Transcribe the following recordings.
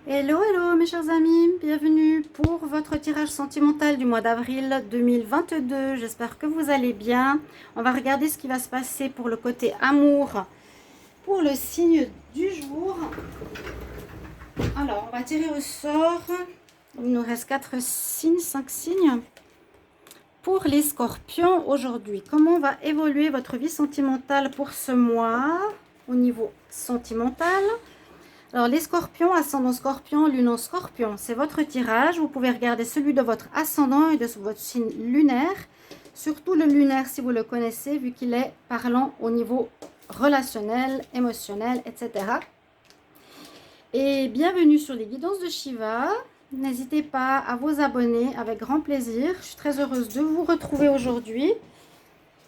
Hello, hello mes chers amis, bienvenue pour votre tirage sentimental du mois d'avril 2022. J'espère que vous allez bien. On va regarder ce qui va se passer pour le côté amour, pour le signe du jour. Alors, on va tirer au sort. Il nous reste 4 signes, 5 signes. Pour les scorpions aujourd'hui, comment va évoluer votre vie sentimentale pour ce mois au niveau sentimental? Alors, les scorpions, ascendant scorpion, lune en scorpion, c'est votre tirage. Vous pouvez regarder celui de votre ascendant et de votre signe lunaire. Surtout le lunaire, si vous le connaissez, vu qu'il est parlant au niveau relationnel, émotionnel, etc. Et bienvenue sur les guidances de Shiva. N'hésitez pas à vous abonner avec grand plaisir. Je suis très heureuse de vous retrouver aujourd'hui.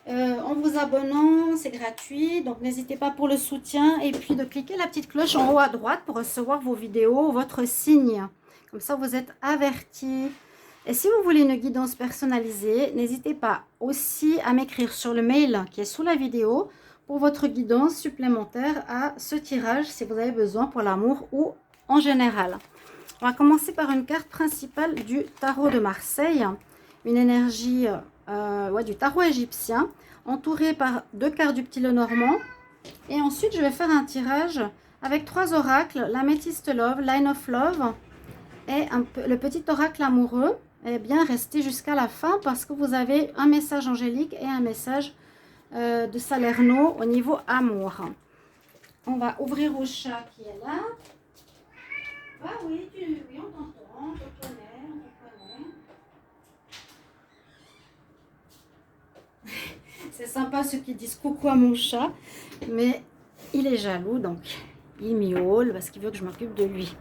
En vous abonnant, c'est gratuit, donc n'hésitez pas pour le soutien et puis de cliquer la petite cloche en haut à droite pour recevoir vos vidéos, votre signe. Comme ça, vous êtes avertis. Et si vous voulez une guidance personnalisée, n'hésitez pas aussi à m'écrire sur le mail qui est sous la vidéo pour votre guidance supplémentaire à ce tirage si vous avez besoin pour l'amour ou en général. On va commencer par une carte principale du tarot de Marseille, une énergie du tarot égyptien, entourée par 2 cartes du petit Lenormand. Et ensuite, je vais faire un tirage avec 3 oracles, l'améthyste love, line of love et le petit oracle amoureux. Et bien, restez jusqu'à la fin parce que vous avez un message angélique et un message de Salerno au niveau amour. On va ouvrir au chat qui est là. Ah oui, oui, on t'entend, on te connaît, on te connaît. C'est sympa ceux qui disent coucou à mon chat, mais il est jaloux, donc il miaule parce qu'il veut que je m'occupe de lui.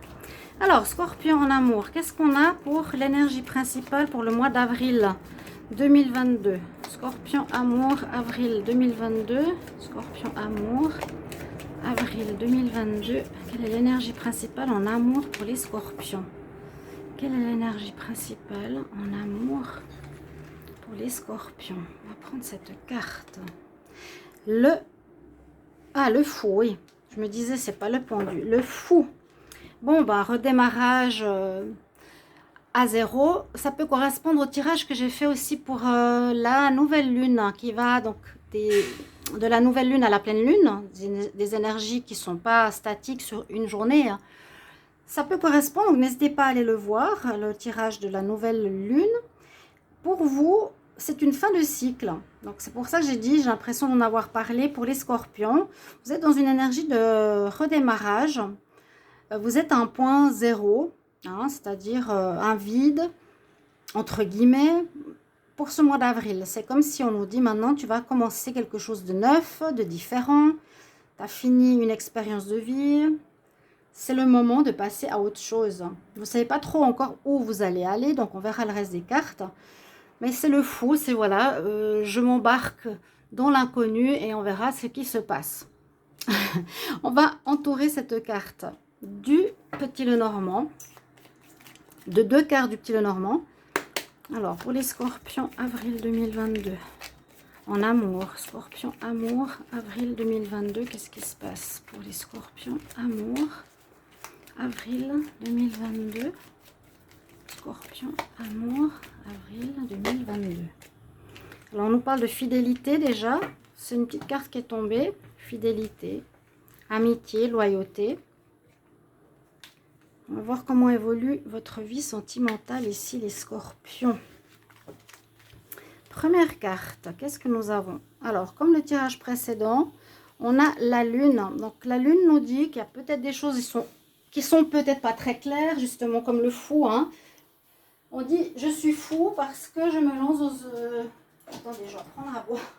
Alors, Scorpion en amour, qu'est-ce qu'on a pour l'énergie principale pour le mois d'avril 2022? Scorpion amour, avril 2022. Scorpion amour, avril 2022. Quelle est l'énergie principale en amour pour les scorpions? Quelle est l'énergie principale en amour pour les scorpions? On va prendre cette carte. Le fou, oui. Je me disais, c'est pas le pendu. Le fou. Bon, redémarrage à zéro. Ça peut correspondre au tirage que j'ai fait aussi pour la nouvelle lune, qui va donc de la nouvelle lune à la pleine lune, des énergies qui ne sont pas statiques sur une journée. Ça peut correspondre, donc n'hésitez pas à aller le voir, le tirage de la nouvelle lune. Pour vous, c'est une fin de cycle. Donc c'est pour ça que j'ai dit, j'ai l'impression d'en avoir parlé pour les scorpions. Vous êtes dans une énergie de redémarrage. Vous êtes à un point zéro, hein, c'est-à-dire un vide, entre guillemets, pour ce mois d'avril. C'est comme si on nous dit maintenant, tu vas commencer quelque chose de neuf, de différent. Tu as fini une expérience de vie. C'est le moment de passer à autre chose. Vous ne savez pas trop encore où vous allez aller, donc on verra le reste des cartes. Mais c'est le fou, c'est voilà, je m'embarque dans l'inconnu et on verra ce qui se passe. On va entourer cette carte du petit Lenormand, de 2 cartes du petit Lenormand. Alors, pour les scorpions, avril 2022, en amour, scorpion amour, avril 2022, qu'est-ce qui se passe pour les scorpions amour, avril 2022, scorpion amour, avril 2022. Alors, on nous parle de fidélité déjà, c'est une petite carte qui est tombée, fidélité, amitié, loyauté. On va voir comment évolue votre vie sentimentale ici, les scorpions. Première carte, qu'est-ce que nous avons? Alors, comme le tirage précédent, on a la lune. Donc, la lune nous dit qu'il y a peut-être des choses qui sont peut-être pas très claires, justement comme le fou. Hein. On dit, je suis fou parce que je me lance dans... Attendez, je vais reprendre à boire.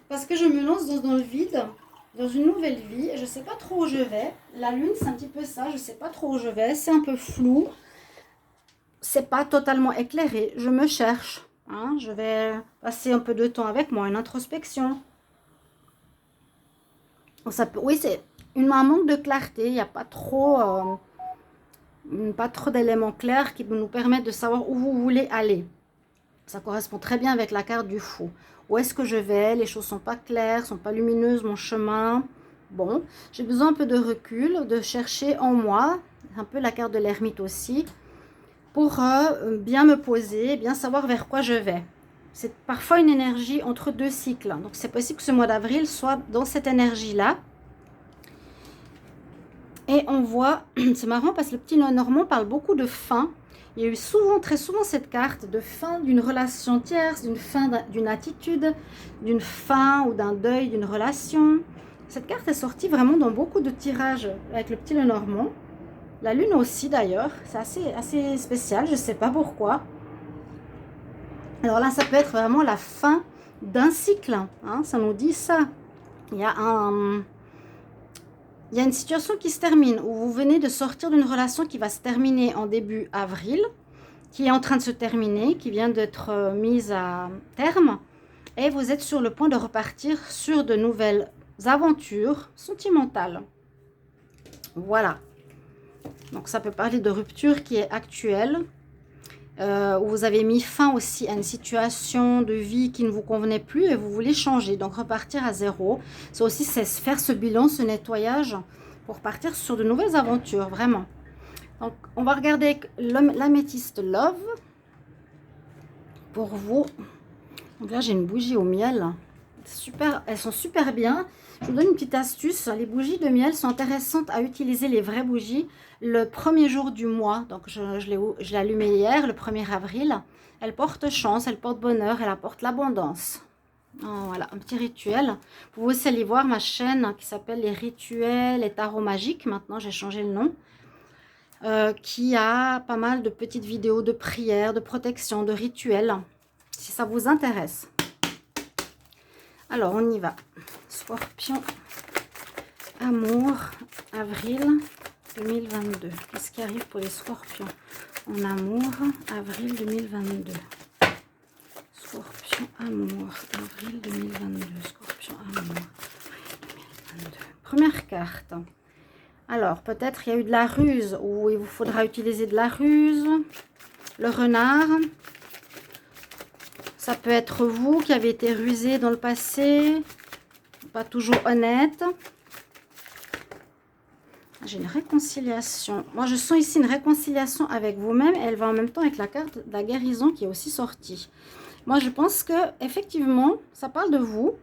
Parce que je me lance dans le vide, dans une nouvelle vie, et je ne sais pas trop où je vais. La lune, c'est un petit peu ça, je ne sais pas trop où je vais, c'est un peu flou. C'est pas totalement éclairé, je me cherche. Hein, je vais passer un peu de temps avec moi, une introspection. Oui, c'est un manque de clarté, il n'y a pas trop d'éléments clairs qui nous permettent de savoir où vous voulez aller. Ça correspond très bien avec la carte du fou. Où est-ce que je vais? Les choses sont pas claires, sont pas lumineuses, mon chemin. Bon, j'ai besoin un peu de recul, de chercher en moi un peu la carte de l'ermite aussi, pour bien me poser, bien savoir vers quoi je vais. C'est parfois une énergie entre deux cycles. Donc c'est possible que ce mois d'avril soit dans cette énergie-là. Et on voit, c'est marrant parce que le petit Normand parle beaucoup de fin. Il y a eu souvent, très souvent cette carte de fin d'une relation tierce, d'une fin d'une attitude, d'une fin ou d'un deuil d'une relation. Cette carte est sortie vraiment dans beaucoup de tirages avec le petit Normand. La lune aussi d'ailleurs, c'est assez spécial, je ne sais pas pourquoi. Alors là, ça peut être vraiment la fin d'un cycle, hein, ça nous dit ça. Il y a une situation qui se termine, où vous venez de sortir d'une relation qui va se terminer en début avril, qui est en train de se terminer, qui vient d'être mise à terme, et vous êtes sur le point de repartir sur de nouvelles aventures sentimentales. Voilà. Donc ça peut parler de rupture qui est actuelle, où vous avez mis fin aussi à une situation de vie qui ne vous convenait plus et vous voulez changer, donc repartir à zéro. C'est aussi faire ce bilan, ce nettoyage pour partir sur de nouvelles aventures, vraiment. Donc on va regarder l'améthyste Love pour vous. Donc là j'ai une bougie au miel, super, elles sont super bien. Je vous donne une petite astuce, les bougies de miel sont intéressantes à utiliser, les vraies bougies, le premier jour du mois. Donc je l'ai allumée hier, le 1er avril. Elle porte chance, elle porte bonheur, elle apporte l'abondance. Voilà, un petit rituel. Vous pouvez aussi aller voir ma chaîne qui s'appelle les rituels et tarots magiques. Maintenant j'ai changé le nom. Qui a pas mal de petites vidéos de prières, de protection, de rituels, si ça vous intéresse. Alors, on y va. Scorpion, amour, avril 2022. Qu'est-ce qui arrive pour les scorpions en amour, avril 2022. Scorpion, amour, avril 2022. Scorpion, amour, avril 2022. Première carte. Alors, peut-être il y a eu de la ruse, ou il vous faudra utiliser de la ruse. Le renard. Ça peut être vous qui avez été rusé dans le passé, pas toujours honnête. J'ai une réconciliation. Moi, je sens ici une réconciliation avec vous-même. Elle va en même temps avec la carte de la guérison qui est aussi sortie. Moi, je pense que effectivement, ça parle de vous.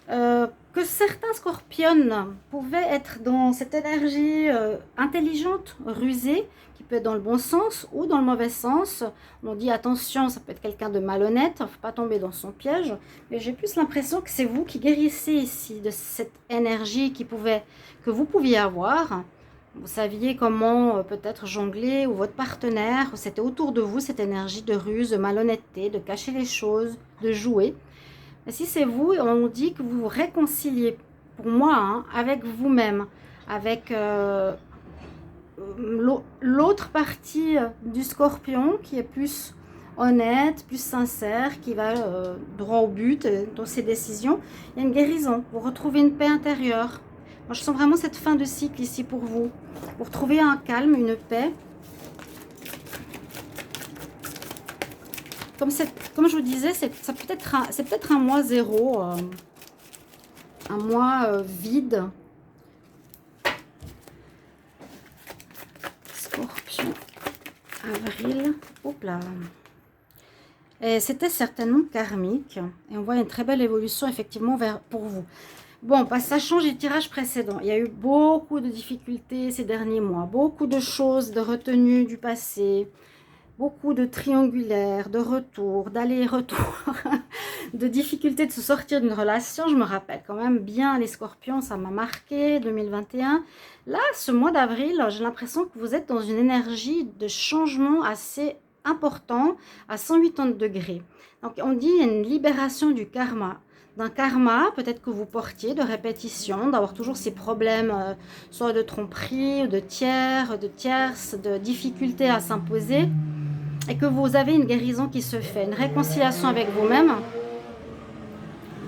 Que certains scorpions pouvaient être dans cette énergie intelligente, rusée, qui peut être dans le bon sens ou dans le mauvais sens. On dit attention, ça peut être quelqu'un de malhonnête, il ne faut pas tomber dans son piège. Mais j'ai plus l'impression que c'est vous qui guérissez ici de cette énergie que vous pouviez avoir. Vous saviez comment peut-être jongler, ou votre partenaire, c'était autour de vous cette énergie de ruse, de malhonnêteté, de cacher les choses, de jouer. Et si c'est vous, on dit que vous vous réconciliez, pour moi, hein, avec vous-même, avec l'autre partie du scorpion qui est plus honnête, plus sincère, qui va droit au but dans ses décisions. Il y a une guérison, vous retrouvez une paix intérieure. Moi, je sens vraiment cette fin de cycle ici pour vous. Vous retrouvez un calme, une paix. Comme je vous disais, c'est peut-être un mois zéro, un mois vide. Scorpion, avril, hop là. Et c'était certainement karmique. Et on voit une très belle évolution effectivement pour vous. Bon, ça change les tirages précédents. Il y a eu beaucoup de difficultés ces derniers mois. Beaucoup de choses, de retenues du passé. Beaucoup de triangulaires, de retours, d'allers-retours, de difficultés de se sortir d'une relation. Je me rappelle quand même bien les scorpions, ça m'a marqué, 2021. Là, ce mois d'avril, j'ai l'impression que vous êtes dans une énergie de changement assez important, à 180 degrés. Donc, on dit il y a une libération du karma. D'un karma, peut-être que vous portiez, de répétition, d'avoir toujours ces problèmes, soit de tromperie, de tierces, de difficultés à s'imposer. Et que vous avez une guérison qui se fait, une réconciliation avec vous-même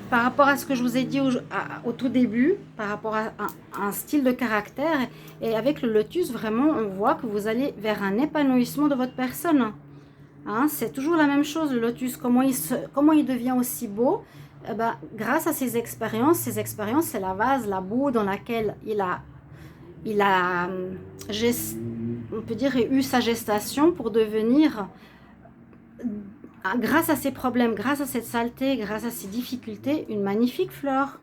par rapport à ce que je vous ai dit au tout début, par rapport à un style de caractère. Et avec le lotus, vraiment, on voit que vous allez vers un épanouissement de votre personne. Hein, c'est toujours la même chose, le lotus. Comment il devient aussi beau? Eh ben, grâce à ces expériences, c'est la vase, la boue dans laquelle il a on peut dire, ait eu sa gestation pour devenir, grâce à ses problèmes, grâce à cette saleté, grâce à ces difficultés, une magnifique fleur.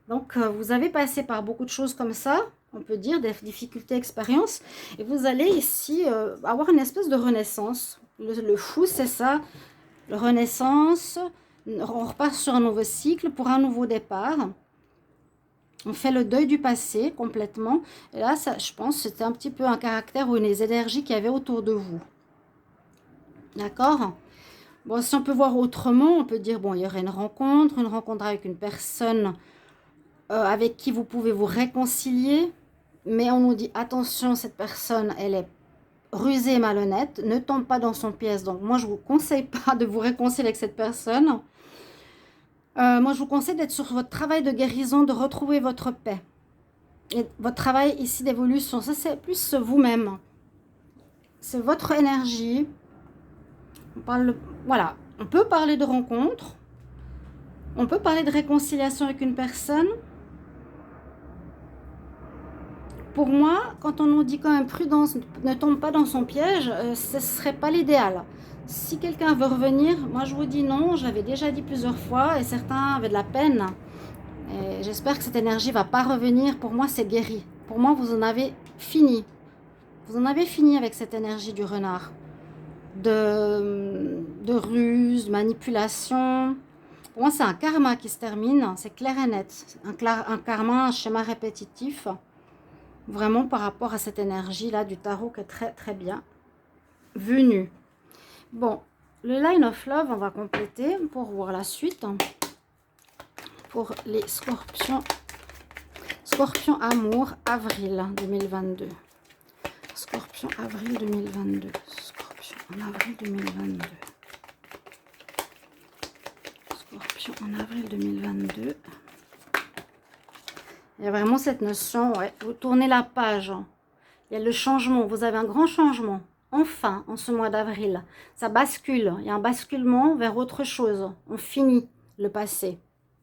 Donc, vous avez passé par beaucoup de choses comme ça, on peut dire, des difficultés, expériences, et vous allez ici avoir une espèce de renaissance. Le fou, c'est ça, la renaissance, on repart sur un nouveau cycle pour un nouveau départ. On fait le deuil du passé complètement. Et là, ça, je pense, c'était un petit peu un caractère ou les énergies qu'il y avait autour de vous. D'accord? Bon, si on peut voir autrement, on peut dire, bon, il y aurait une rencontre avec une personne avec qui vous pouvez vous réconcilier. Mais on nous dit, attention, cette personne, elle est rusée et malhonnête. Ne tombe pas dans son piège. Donc, moi, je ne vous conseille pas de vous réconcilier avec cette personne. Moi, je vous conseille d'être sur votre travail de guérison, de retrouver votre paix. Et votre travail ici d'évolution, ça c'est plus vous-même. C'est votre énergie. Voilà, on peut parler de rencontre. On peut parler de réconciliation avec une personne. Pour moi, quand on nous dit quand même prudence, ne tombe pas dans son piège, ce ne serait pas l'idéal. Si quelqu'un veut revenir, moi je vous dis non, je l'avais déjà dit plusieurs fois et certains avaient de la peine. J'espère que cette énergie ne va pas revenir. Pour moi, c'est guéri. Pour moi, vous en avez fini. Vous en avez fini avec cette énergie du renard. De ruse, de manipulation. Pour moi, c'est un karma qui se termine. C'est clair et net. Un karma, un schéma répétitif. Vraiment par rapport à cette énergie-là du tarot qui est très, très bien venue. Bon, le Line of Love, on va compléter pour voir la suite. Pour les scorpions. Scorpion amour, avril 2022. Scorpion, avril 2022. Scorpion, en avril 2022. Scorpion, en avril 2022. Il y a vraiment cette notion, ouais, vous tournez la page. Il y a le changement, vous avez un grand changement. Enfin, en ce mois d'avril, ça bascule. Il y a un basculement vers autre chose. On finit le passé.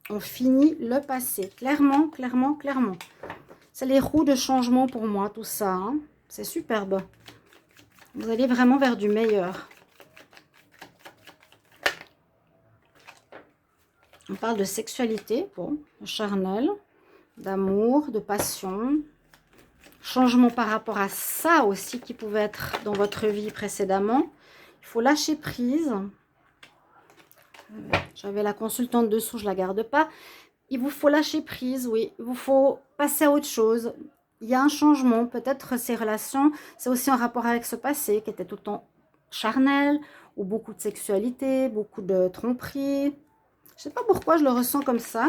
On finit le passé. Clairement, clairement, clairement. C'est les roues de changement pour moi, tout ça. Hein. C'est superbe. Vous allez vraiment vers du meilleur. On parle de sexualité, bon, de charnel, d'amour, de passion. Changement par rapport à ça aussi qui pouvait être dans votre vie précédemment. Il faut lâcher prise. J'avais la consultante dessous, je ne la garde pas. Il vous faut lâcher prise, oui. Il vous faut passer à autre chose. Il y a un changement. Peut-être ces relations, c'est aussi en rapport avec ce passé qui était tout le temps charnel, ou beaucoup de sexualité, beaucoup de tromperie. Je ne sais pas pourquoi je le ressens comme ça.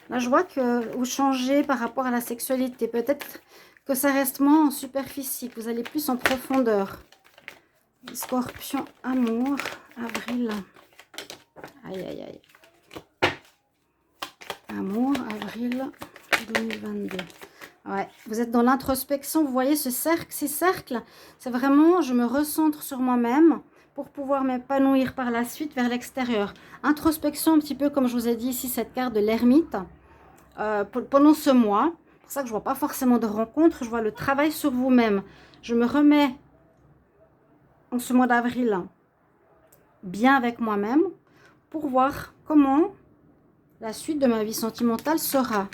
Là, je vois que vous changez par rapport à la sexualité. Peut-être que ça reste moins en superficie, que vous allez plus en profondeur. Scorpion, amour, avril. Aïe, aïe, aïe. Amour, avril 2022. Ouais, vous êtes dans l'introspection. Vous voyez ce cercle, ces cercles, c'est vraiment, je me recentre sur moi-même pour pouvoir m'épanouir par la suite vers l'extérieur. Introspection, un petit peu comme je vous ai dit ici, cette carte de l'ermite. Pendant ce mois, c'est pour ça que je ne vois pas forcément de rencontre, je vois le travail sur vous-même. Je me remets en ce mois d'avril bien avec moi-même pour voir comment la suite de ma vie sentimentale sera.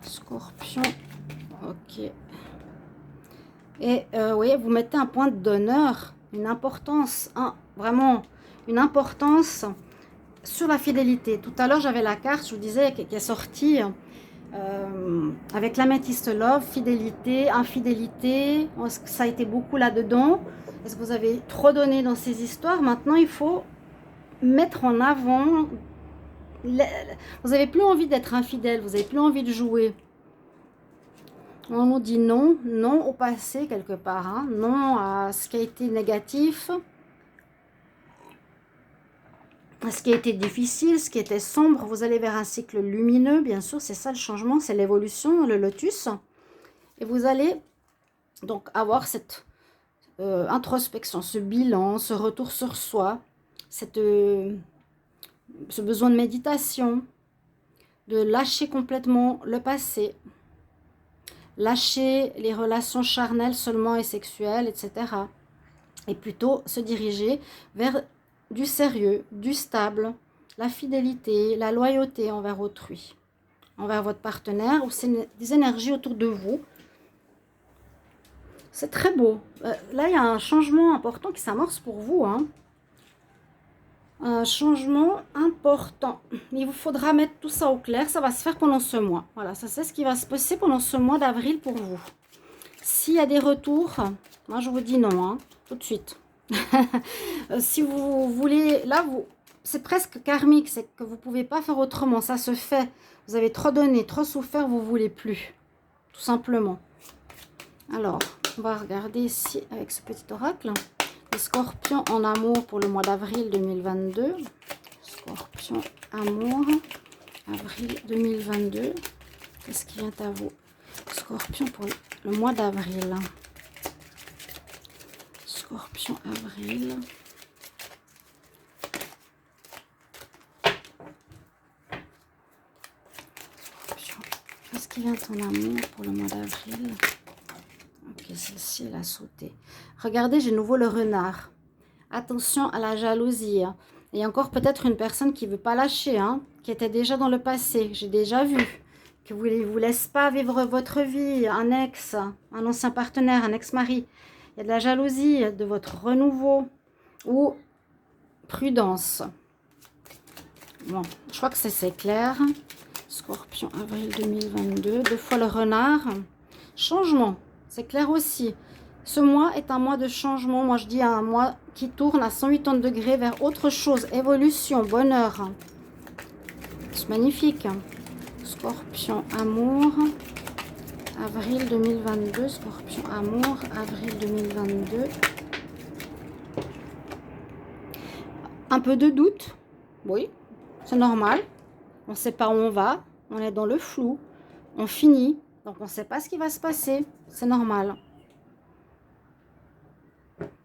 Scorpion, ok. Et oui, vous mettez un point d'honneur, une importance, vraiment une importance sur la fidélité. Tout à l'heure, j'avais la carte, je vous disais, qui est sortie avec l'améthyste love, fidélité, infidélité. Ça a été beaucoup là-dedans. Est-ce que vous avez trop donné dans ces histoires? Maintenant, il faut mettre en avant. Vous n'avez plus envie d'être infidèle, vous n'avez plus envie de jouer. On nous dit non, non au passé quelque part, hein, non à ce qui a été négatif, à ce qui a été difficile, ce qui était sombre. Vous allez vers un cycle lumineux, bien sûr, c'est ça le changement, c'est l'évolution, le lotus. Et vous allez donc avoir cette introspection, ce bilan, ce retour sur soi, ce besoin de méditation, de lâcher complètement le passé. lâcher les relations charnelles seulement et sexuelles, etc. Et plutôt se diriger vers du sérieux, du stable, la fidélité, la loyauté envers autrui, envers votre partenaire, ou c'est des énergies autour de vous. C'est très beau. Là, il y a un changement important qui s'amorce pour vous, hein. Un changement important. Il vous faudra mettre tout ça au clair. Ça va se faire pendant ce mois. Voilà, ça c'est ce qui va se passer pendant ce mois d'avril pour vous. S'il y a des retours, moi je vous dis non, hein, tout de suite. Si vous voulez, là, c'est presque karmique, c'est que vous ne pouvez pas faire autrement. Ça se fait. Vous avez trop donné, trop souffert, vous ne voulez plus. Tout simplement. Alors, on va regarder ici avec ce petit oracle. Les scorpions en amour pour le mois d'avril 2022. Scorpion amour, avril 2022. Qu'est-ce qui vient à vous? Scorpion pour le mois d'avril. Scorpion avril. Scorpion. Qu'est-ce qui vient en amour pour le mois d'avril? Ok, celle-ci, elle a sauté. Regardez, j'ai nouveau le renard. Attention à la jalousie. Hein. Il y a encore peut-être une personne qui ne veut pas lâcher, hein, qui était déjà dans le passé. J'ai déjà vu. Que vous ne vous laisse pas vivre votre vie. Un ex, un ancien partenaire, un ex-mari. Il y a de la jalousie, de votre renouveau. Ou prudence. Bon, je crois que c'est clair. Scorpion, avril 2022. 2 fois le renard. Changement. C'est clair aussi. Ce mois est un mois de changement. Moi, je dis un mois qui tourne à 180 degrés vers autre chose. Évolution, bonheur. C'est magnifique. Scorpion, amour. Avril 2022. Scorpion, amour. Avril 2022. Un peu de doute. Oui, c'est normal. On ne sait pas où on va. On est dans le flou. On finit. Donc, on ne sait pas ce qui va se passer. C'est normal.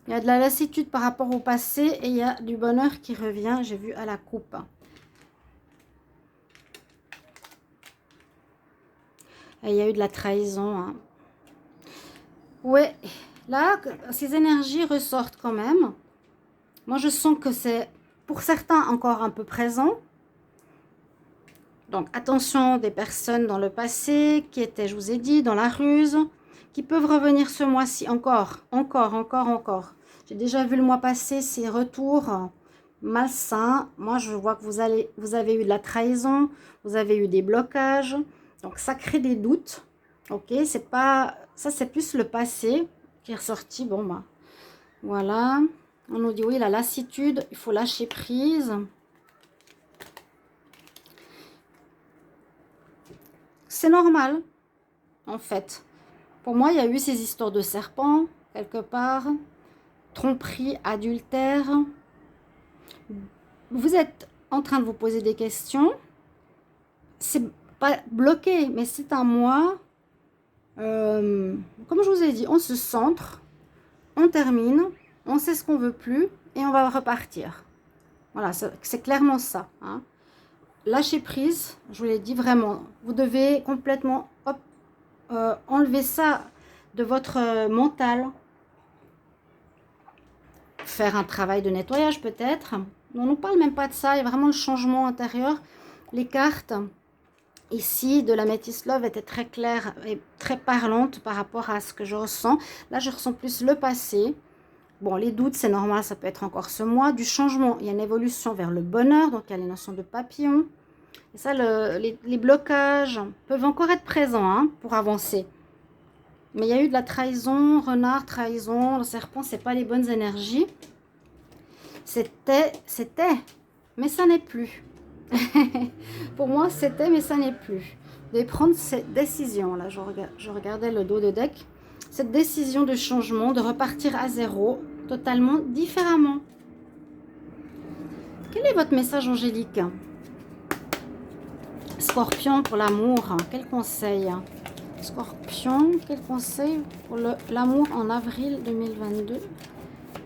Il y a de la lassitude par rapport au passé et il y a du bonheur qui revient. J'ai vu à la coupe. Et il y a eu de la trahison. Hein. Ouais, là, ces énergies ressortent quand même. Moi, je sens que c'est, pour certains, encore un peu présent. Donc, attention des personnes dans le passé qui étaient, je vous ai dit, dans la ruse, qui peuvent revenir ce mois-ci encore. J'ai déjà vu le mois passé ces retours malsains. Moi, je vois que vous avez eu de la trahison, vous avez eu des blocages. Donc, ça crée des doutes. Ok, c'est pas... Ça, c'est plus le passé qui est ressorti. Bon, bah, voilà. On nous dit, oui, la lassitude, il faut lâcher prise. C'est normal, en fait. Pour moi, il y a eu ces histoires de serpents, quelque part. Tromperie, adultère. Vous êtes en train de vous poser des questions. C'est pas bloqué, mais c'est un mois. Comme je vous ai dit, on se centre, on termine, on sait ce qu'on veut plus et on va repartir. Voilà, c'est clairement ça. Hein. Lâcher prise, je vous l'ai dit vraiment. Vous devez complètement enlever ça de votre mental. Faire un travail de nettoyage peut-être. On ne parle même pas de ça. Il y a vraiment le changement intérieur. Les cartes ici de la Métis Love étaient très claires et très parlantes par rapport à ce que je ressens. Là, je ressens plus le passé. Bon, les doutes, c'est normal, ça peut être encore ce mois. Du changement, il y a une évolution vers le bonheur. Donc, il y a les notions de papillon. Et ça, les blocages peuvent encore être présents hein, pour avancer. Mais il y a eu de la trahison, renard, trahison, le serpent, c'est pas les bonnes énergies. C'était, mais ça n'est plus. Pour moi, c'était, mais ça n'est plus. Vous devez prendre cette décision. Là, je regardais le dos de deck. Cette décision de changement, de repartir à zéro, totalement différemment. Quel est votre message angélique? Scorpion pour l'amour, quel conseil? Scorpion, quel conseil pour l'amour en avril 2022?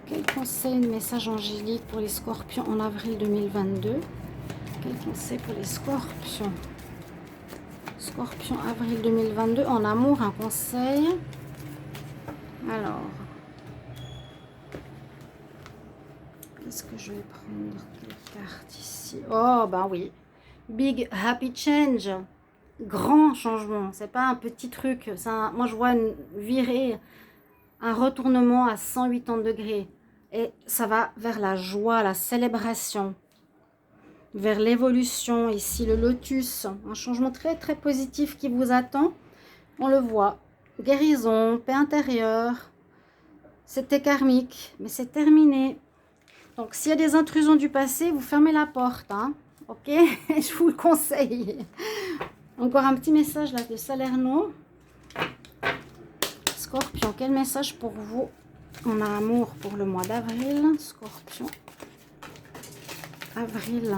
Quel conseil, message angélique pour les scorpions en avril 2022? Quel conseil pour les scorpions? Scorpion, avril 2022. En amour, un conseil. Alors, est-ce que je vais prendre quelle carte ici? Oh, ben oui. Big Happy Change. Grand changement. C'est pas un petit truc. Moi, je vois une virée, un retournement à 180 degrés. Et ça va vers la joie, la célébration. Vers l'évolution. Ici, le lotus. Un changement très, très positif qui vous attend. On le voit. Guérison, paix intérieure. C'était karmique, mais c'est terminé. Donc, s'il y a des intrusions du passé, vous fermez la porte. Hein, ok? Je vous le conseille. Encore un petit message là de Salerno. Scorpion, quel message pour vous en amour pour le mois d'avril? Scorpion, avril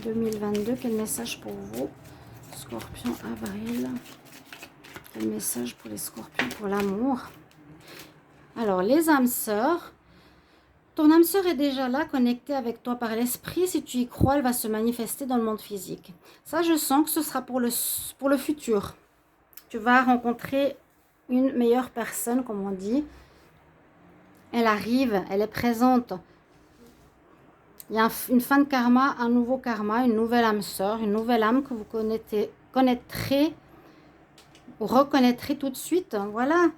2022, quel message pour vous? Scorpion, avril. Quel message pour les scorpions pour l'amour? Alors, les âmes sœurs. Ton âme sœur est déjà là, connectée avec toi par l'esprit. Si tu y crois, elle va se manifester dans le monde physique. Ça, je sens que ce sera pour le futur. Tu vas rencontrer une meilleure personne, comme on dit. Elle arrive, elle est présente. Il y a une fin de karma, un nouveau karma, une nouvelle âme sœur, une nouvelle âme que vous connaîtrez ou reconnaîtrez tout de suite. Voilà.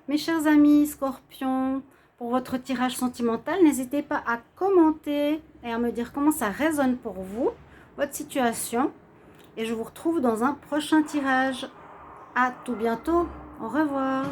Mes chers amis Scorpions, pour votre tirage sentimental, n'hésitez pas à commenter et à me dire comment ça résonne pour vous, votre situation. Et je vous retrouve dans un prochain tirage. À tout bientôt. Au revoir.